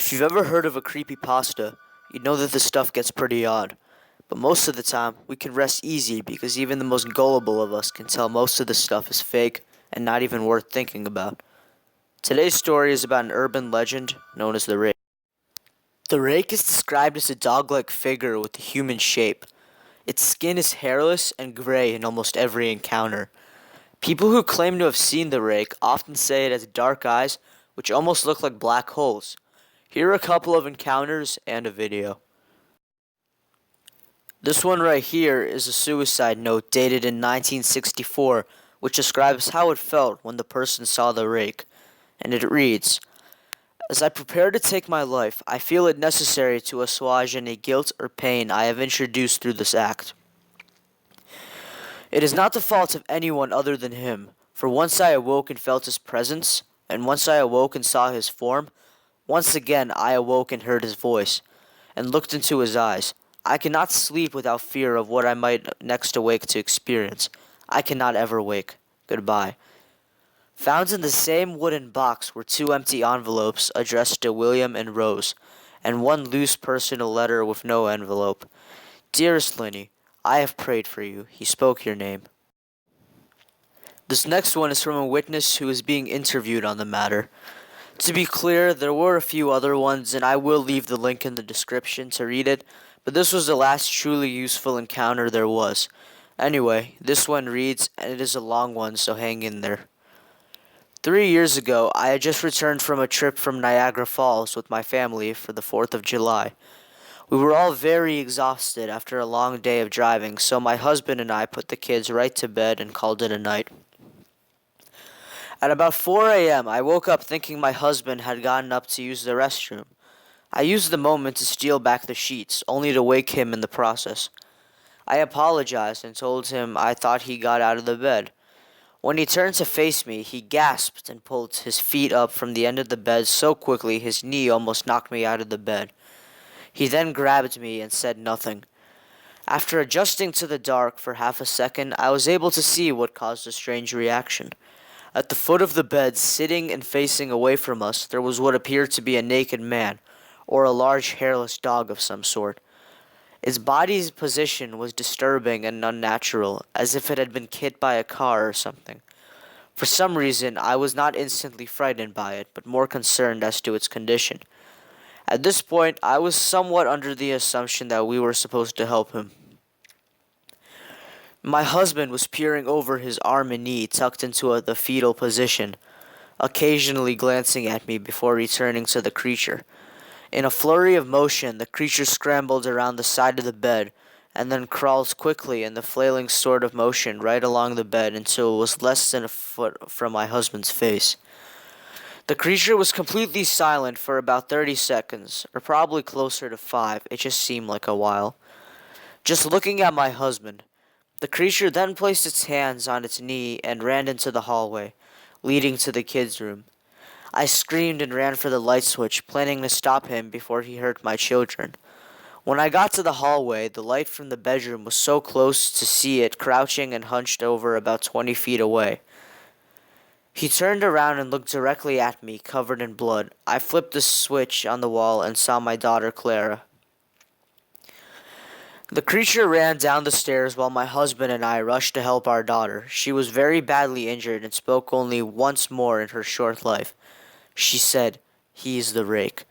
If you've ever heard of a creepypasta, you know that this stuff gets pretty odd. But most of the time, we can rest easy because even the most gullible of us can tell most of this stuff is fake and not even worth thinking about. Today's story is about an urban legend known as the Rake. The Rake is described as a dog-like figure with a human shape. Its skin is hairless and gray in almost every encounter. People who claim to have seen the Rake often say it has dark eyes which almost look like black holes. Here are a couple of encounters and a video. This one right here is a suicide note dated in 1964, which describes how it felt when the person saw the Rake. And it reads, "As I prepare to take my life, I feel it necessary to assuage any guilt or pain I have introduced through this act. It is not the fault of anyone other than him, for once I awoke and felt his presence, and once I awoke and saw his form, once again I awoke and heard his voice, and looked into his eyes. I cannot sleep without fear of what I might next awake to experience. I cannot ever wake. Goodbye." Found in the same wooden box were two empty envelopes addressed to William and Rose, and one loose personal letter with no envelope. "Dearest Linny, I have prayed for you." He spoke your name. This next one is from a witness who is being interviewed on the matter. To be clear, there were a few other ones, and I will leave the link in the description to read it, but this was the last truly useful encounter there was. Anyway, this one reads, and it is a long one, so hang in there. 3 years ago, I had just returned from a trip from Niagara Falls with my family for the 4th of July. We were all very exhausted after a long day of driving, so my husband and I put the kids right to bed and called it a night. At about 4 a.m., I woke up thinking my husband had gotten up to use the restroom. I used the moment to steal back the sheets, only to wake him in the process. I apologized and told him I thought he got out of the bed. When he turned to face me, he gasped and pulled his feet up from the end of the bed so quickly his knee almost knocked me out of the bed. He then grabbed me and said nothing. After adjusting to the dark for half a second, I was able to see what caused the strange reaction. At the foot of the bed, sitting and facing away from us, there was what appeared to be a naked man, or a large hairless dog of some sort. Its body's position was disturbing and unnatural, as if it had been hit by a car or something. For some reason, I was not instantly frightened by it, but more concerned as to its condition. At this point, I was somewhat under the assumption that we were supposed to help him. My husband was peering over his arm and knee tucked into the fetal position, occasionally glancing at me before returning to the creature. In a flurry of motion, the creature scrambled around the side of the bed and then crawled quickly in the flailing sort of motion right along the bed until it was less than a foot from my husband's face. The creature was completely silent for about 30 seconds, or probably closer to 5. It just seemed like a while. Just looking at my husband. The creature then placed its hands on its knee and ran into the hallway, leading to the kids' room. I screamed and ran for the light switch, planning to stop him before he hurt my children. When I got to the hallway, the light from the bedroom was so close to see it crouching and hunched over about 20 feet away. He turned around and looked directly at me, covered in blood. I flipped the switch on the wall and saw my daughter Clara. The creature ran down the stairs while my husband and I rushed to help our daughter. She was very badly injured and spoke only once more in her short life. She said, "He is the Rake."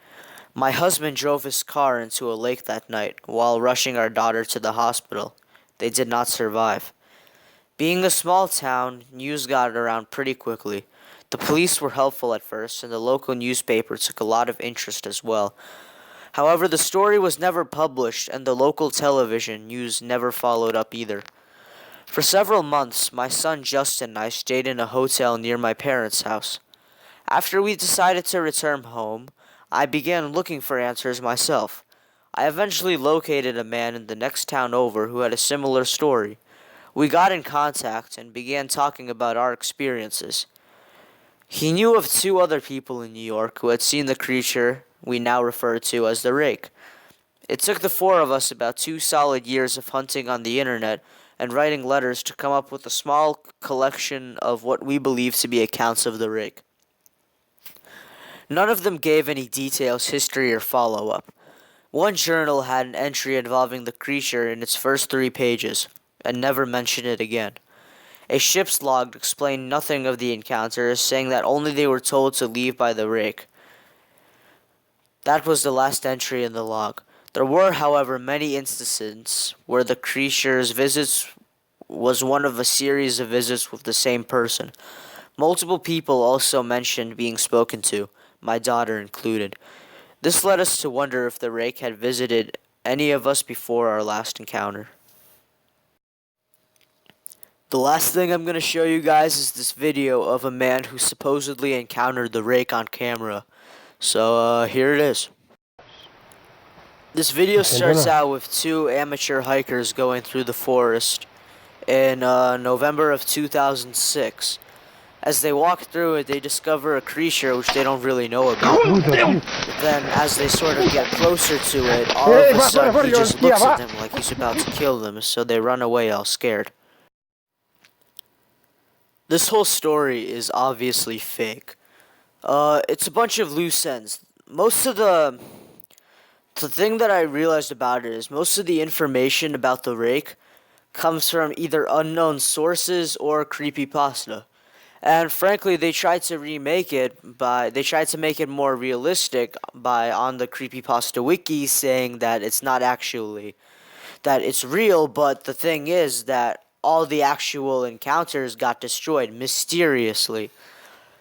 My husband drove his car into a lake that night while rushing our daughter to the hospital. They did not survive. Being a small town, news got around pretty quickly. The police were helpful at first, and the local newspaper took a lot of interest as well. However, the story was never published, and the local television news never followed up either. For several months, my son Justin and I stayed in a hotel near my parents' house. After we decided to return home, I began looking for answers myself. I eventually located a man in the next town over who had a similar story. We got in contact and began talking about our experiences. He knew of 2 other people in New York who had seen the creature we now refer to as the Rake. It took the 4 of us about 2 solid years of hunting on the internet and writing letters to come up with a small collection of what we believe to be accounts of the Rake. None of them gave any details, history, or follow-up. One journal had an entry involving the creature in its first 3 pages, and never mentioned it again. A ship's log explained nothing of the encounter, saying that only they were told to leave by the Rake. That was the last entry in the log. There were, however, many instances where the creature's visits was one of a series of visits with the same person. Multiple people also mentioned being spoken to, my daughter included. This led us to wonder if the Rake had visited any of us before our last encounter. The last thing I'm going to show you guys is this video of a man who supposedly encountered the Rake on camera. So, here it is. This video starts out with two amateur hikers going through the forest in November of 2006. As they walk through it, they discover a creature which they don't really know about. But then, as they sort of get closer to it, all of a sudden he just looks at them like he's about to kill them, so they run away all scared. This whole story is obviously fake. It's a bunch of loose ends. Most of the thing that I realized about it is most of the information about the Rake comes from either unknown sources or creepypasta. And frankly, they tried to make it more realistic by on the creepypasta wiki saying that it's not actually, that it's real, but the thing is that all the actual encounters got destroyed mysteriously.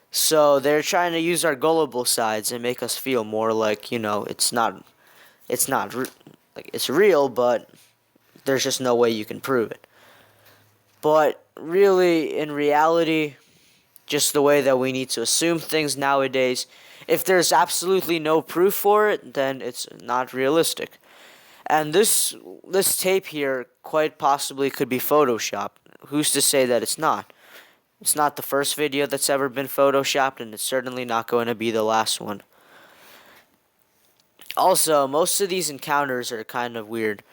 So they're trying to use our gullible sides and make us feel more like, it's not like it's real, but there's just no way you can prove it. But really, in reality, just the way that we need to assume things nowadays, if there's absolutely no proof for it, then it's not realistic. And this tape here quite possibly could be photoshopped. Who's to say that it's not? It's not the first video that's ever been photoshopped, and it's certainly not going to be the last one. Also, most of these encounters are kind of weird.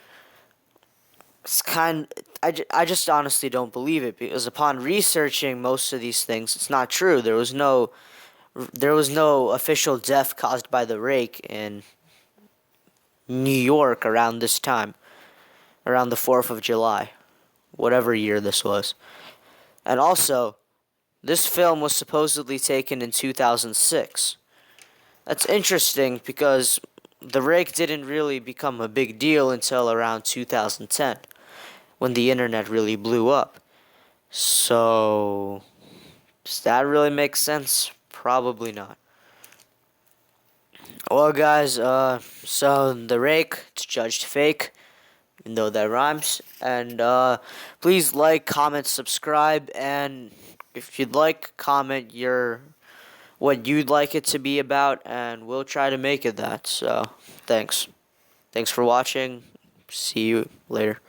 I just honestly don't believe it, because upon researching most of these things, it's not true. There was no official death caused by the Rake in New York around this time, around the 4th of July, whatever year this was. And also, this film was supposedly taken in 2006. That's interesting because the Rake didn't really become a big deal until around 2010, when the internet really blew up. So, does that really make sense? Probably not. Well, guys, so the Rake, it's judged fake, even though that rhymes. And please like, comment, subscribe, and if you'd like, comment what you'd like it to be about, and we'll try to make it that. So, thanks for watching. See you later.